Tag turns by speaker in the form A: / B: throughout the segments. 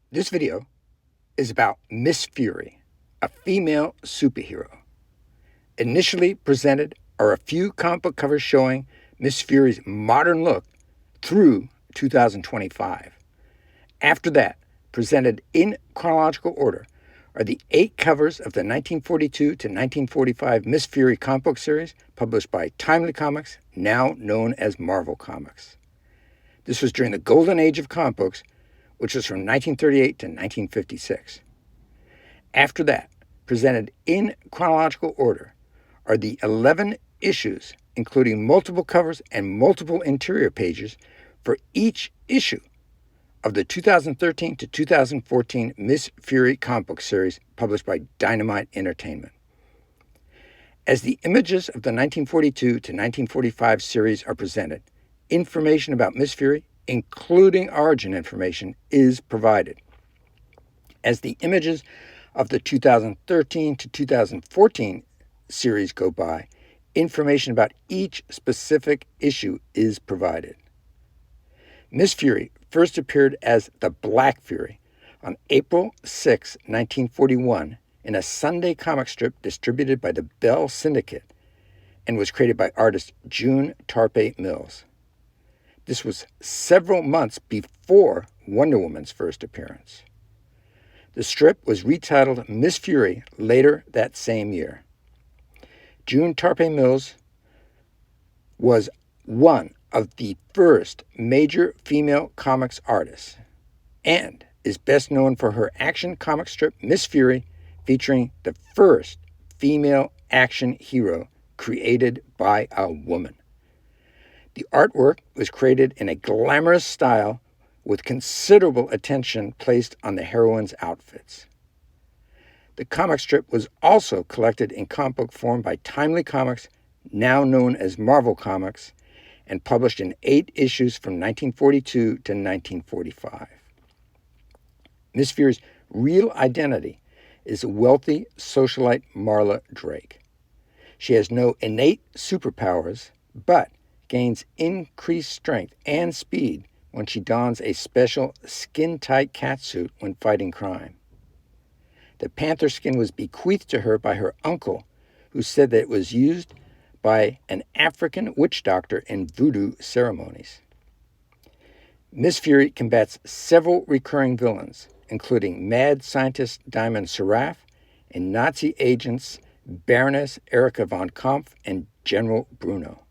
A: This video is about Miss Fury, a female superhero. Initially presented are a few comic book covers showing Miss Fury's modern look through 2025. After that, presented in chronological order, are the 8 covers of the 1942 to 1945 Miss Fury comic book series published by Timely Comics, now known as Marvel Comics. This was during the golden age of comic books, which was from 1938 to 1956. After that, presented in chronological order, are the 11 issues, including multiple covers and multiple interior pages for each issue of the 2013 to 2014 Miss Fury comic book series published by Dynamite Entertainment. As the images of the 1942 to 1945 series are presented, information about Miss Fury, including origin information, is provided. As the images of the 2013 to 2014 series go by, information about each specific issue is provided. Miss Fury first appeared as the Black Fury on April 6, 1941, in a Sunday comic strip distributed by the Bell Syndicate and was created by artist June Tarpe Mills. This was several months before Wonder Woman's first appearance. The strip was retitled Miss Fury later that same year. June Tarpe Mills was one of the first major female comics artists and is best known for her action comic strip Miss Fury, featuring the first female action hero created by a woman. The artwork was created in a glamorous style with considerable attention placed on the heroine's outfits. The comic strip was also collected in comic book form by Timely Comics, now known as Marvel Comics, and published in 8 issues from 1942 to 1945. Miss Fury's real identity is wealthy socialite Marla Drake. She has no innate superpowers, but gains increased strength and speed when she dons a special skin-tight catsuit when fighting crime. The panther skin was bequeathed to her by her uncle, who said that it was used by an African witch doctor in voodoo ceremonies. Miss Fury combats several recurring villains, including mad scientist Diamond Seraph and Nazi agents Baroness Erika von Kampf and General Bruno.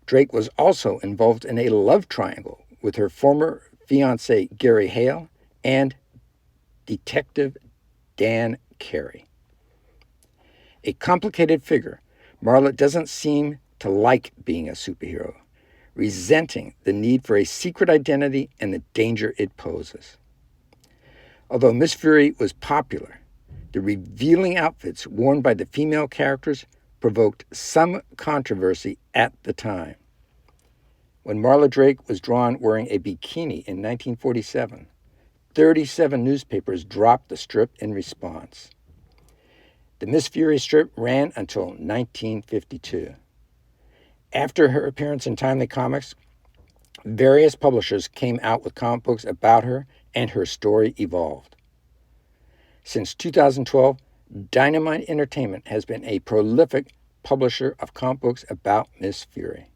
A: Drake was also involved in a love triangle with her former fiancé Gary Hale and Detective Dan Carey. A complicated figure, Marla doesn't seem to like being a superhero, resenting the need for a secret identity and the danger it poses. Although Miss Fury was popular, the revealing outfits worn by the female characters provoked some controversy at the time. When Marla Drake was drawn wearing a bikini in 1947, 37 newspapers dropped the strip in response. The Miss Fury strip ran until 1952. After her appearance in Timely Comics, various publishers came out with comic books about her, and her story evolved. Since 2012, Dynamite Entertainment has been a prolific publisher of comic books about Miss Fury.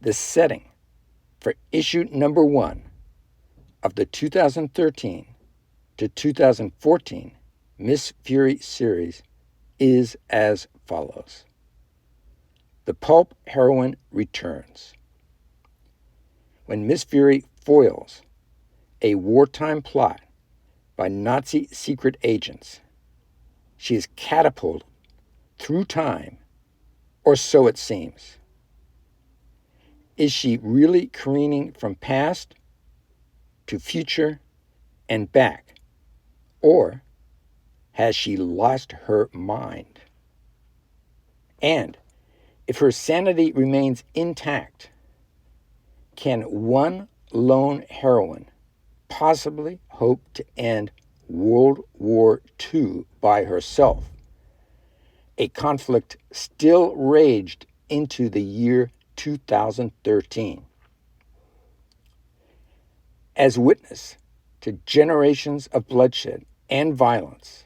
A: The setting for issue number 1 of the 2013 to 2014 Miss Fury series is as follows. The pulp heroine returns. When Miss Fury foils a wartime plot by Nazi secret agents, she is catapulted through time, or so it seems. Is she really careening from past to future and back, or has she lost her mind? And if her sanity remains intact, can one lone heroine possibly hope to end World War II by herself, a conflict still raged into the year 2013? As witness to generations of bloodshed and violence,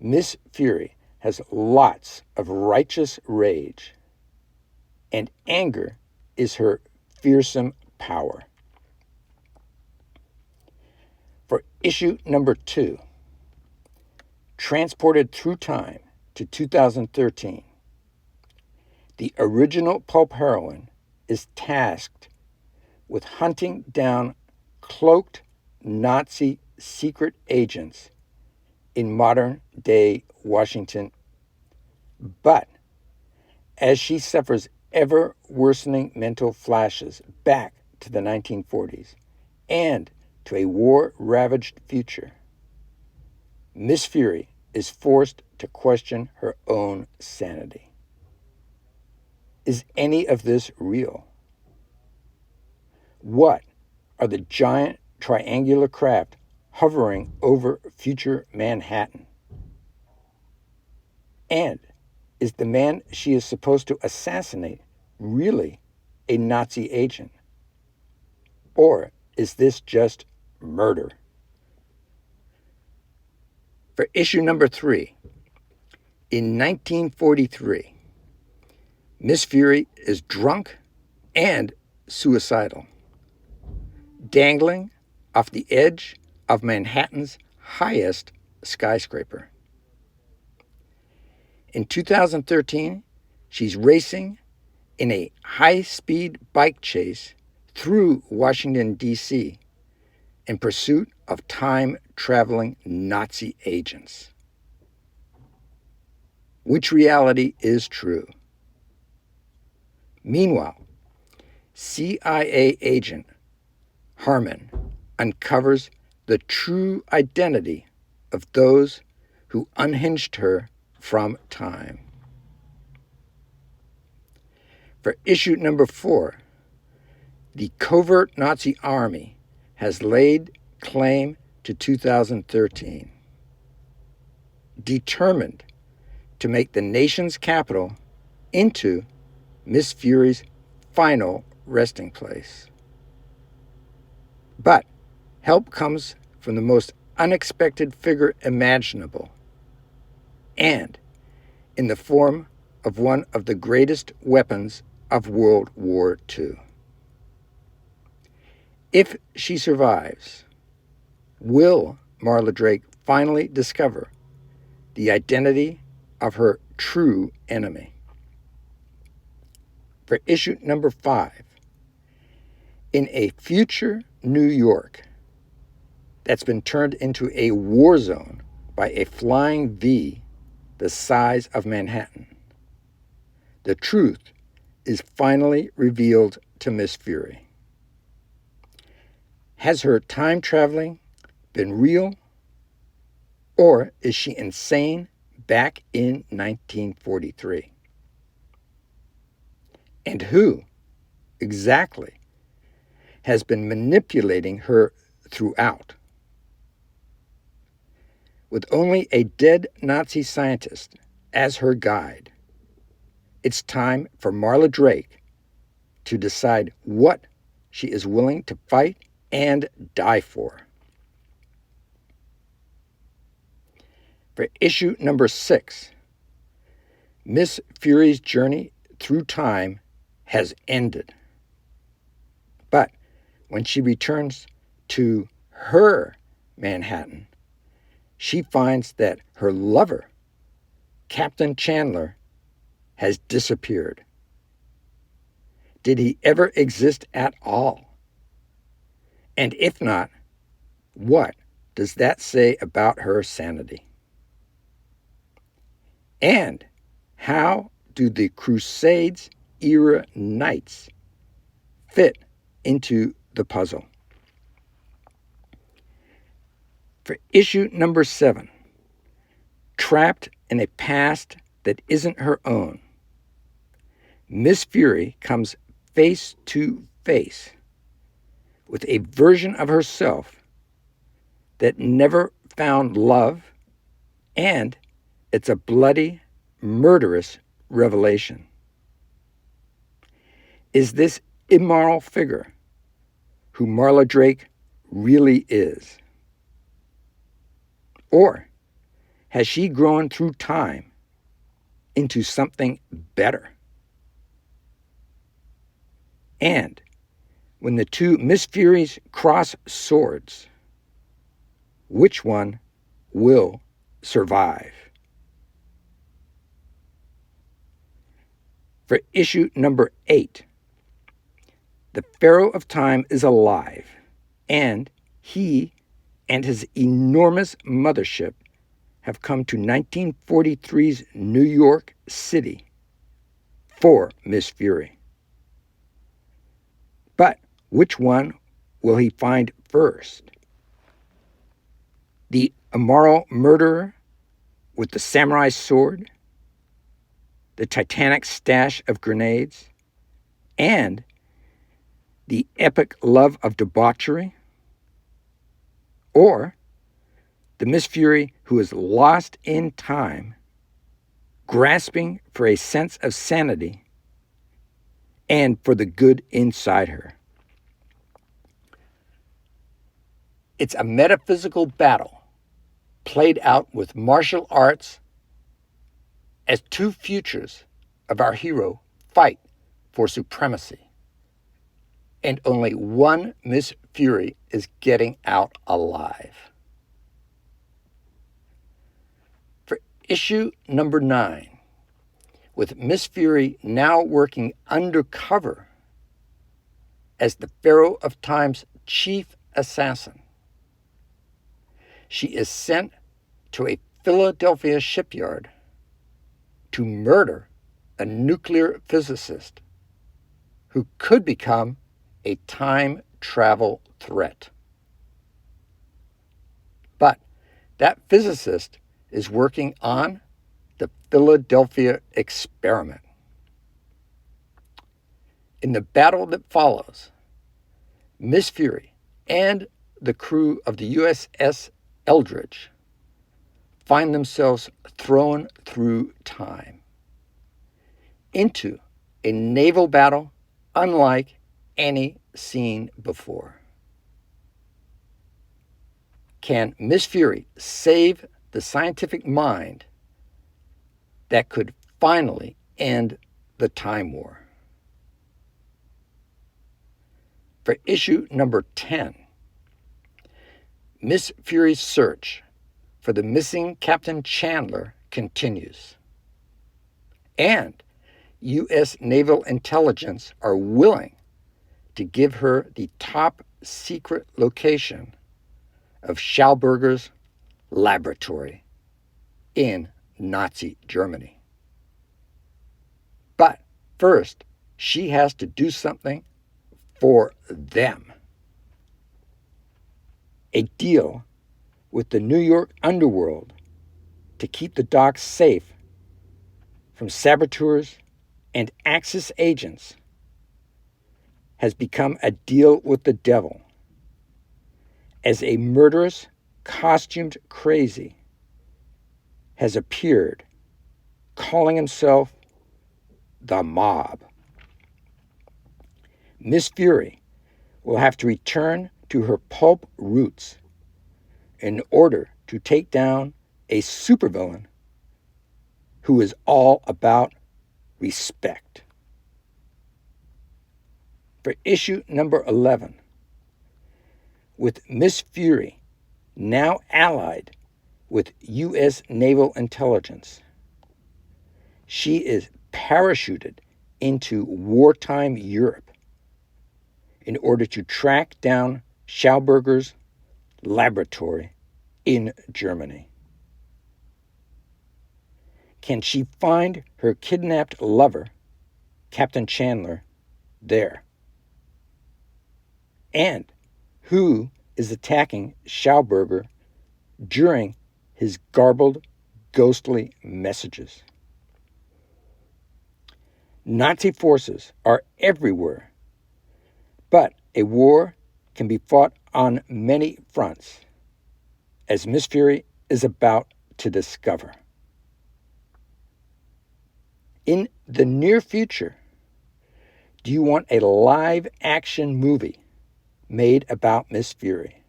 A: Miss Fury has lots of righteous rage, and anger is her fearsome power. For issue number 2, transported through time to 2013, the original pulp heroine is tasked with hunting down cloaked Nazi secret agents in modern-day Washington. But as she suffers ever-worsening mental flashes back to the 1940s and to a war-ravaged future, Miss Fury is forced to question her own sanity. Is any of this real? What are the giant triangular craft hovering over future Manhattan? And is the man she is supposed to assassinate really a Nazi agent? Or is this just murder? For issue number 3, in 1943, Miss Fury is drunk and suicidal, dangling off the edge of Manhattan's highest skyscraper. In 2013, she's racing in a high-speed bike chase through Washington, D.C., in pursuit of time-traveling Nazi agents. Which reality is true? Meanwhile, CIA agent Harmon uncovers the true identity of those who unhinged her from time. For issue number 4, the covert Nazi army has laid claim to 2013, determined to make the nation's capital into Miss Fury's final resting place. But help comes from the most unexpected figure imaginable, and in the form of one of the greatest weapons of World War II. If she survives, will Marla Drake finally discover the identity of her true enemy? For issue number 5, in a future New York that's been turned into a war zone by a flying V the size of Manhattan, the truth is finally revealed to Miss Fury. Has her time traveling been real, or is she insane back in 1943? And who exactly has been manipulating her throughout? With only a dead Nazi scientist as her guide, it's time for Marla Drake to decide what she is willing to fight and die for. For issue number 6, Miss Fury's journey through time has ended. But when she returns to her Manhattan, she finds that her lover, Captain Chandler, has disappeared. Did he ever exist at all? And if not, what does that say about her sanity? And how do the Crusades-era knights fit into the puzzle? For issue number 7, trapped in a past that isn't her own, Miss Fury comes face to face with a version of herself that never found love, and it's a bloody, murderous revelation. Is this immoral figure, who Marla Drake really is? Or has she grown through time into something better? And when the two Miss Furies cross swords, which one will survive? For issue number 8, the Pharaoh of Time is alive, and he and his enormous mothership have come to 1943's New York City for Miss Fury. But which one will he find first? The immoral murderer with the samurai sword, the Titanic stash of grenades, and the epic love of debauchery? Or the Miss Fury who is lost in time, grasping for a sense of sanity and for the good inside her? It's a metaphysical battle played out with martial arts as two futures of our hero fight for supremacy. And only one Miss Fury is getting out alive. For issue number 9, with Miss Fury now working undercover as the Pharaoh of Time's chief assassin, she is sent to a Philadelphia shipyard to murder a nuclear physicist who could become a time travel threat. But that physicist is working on the Philadelphia experiment. In the battle that follows, Miss Fury and the crew of the USS Eldridge find themselves thrown through time into a naval battle unlike any seen before. Can Miss Fury save the scientific mind that could finally end the Time War? For issue number 10, Miss Fury's search for the missing Captain Chandler continues, and U.S. Naval Intelligence are willing to give her the top secret location of Schauberger's laboratory in Nazi Germany. But first, she has to do something for them. A deal with the New York underworld to keep the docks safe from saboteurs and Axis agents has become a deal with the devil, as a murderous, costumed crazy has appeared, calling himself the Mob. Miss Fury will have to return to her pulp roots in order to take down a supervillain who is all about respect. For issue number 11, with Miss Fury now allied with U.S. Naval Intelligence, she is parachuted into wartime Europe in order to track down Schauberger's laboratory in Germany. Can she find her kidnapped lover, Captain Chandler, there? And who is attacking Schauberger during his garbled, ghostly messages? Nazi forces are everywhere, but a war can be fought on many fronts, as Miss Fury is about to discover. In the near future, do you want a live-action movie made about Miss Fury?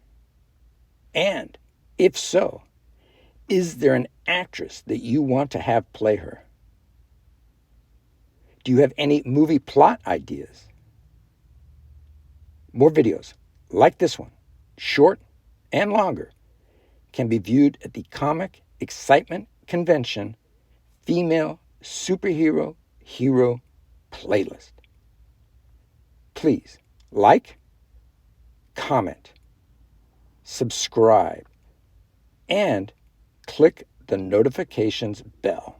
A: And if so, is there an actress that you want to have play her? Do you have any movie plot ideas? More videos like this one, short and longer, can be viewed at the Comic Excitement Convention Female Superhero Hero playlist. Please like, comment, subscribe, and click the notifications bell.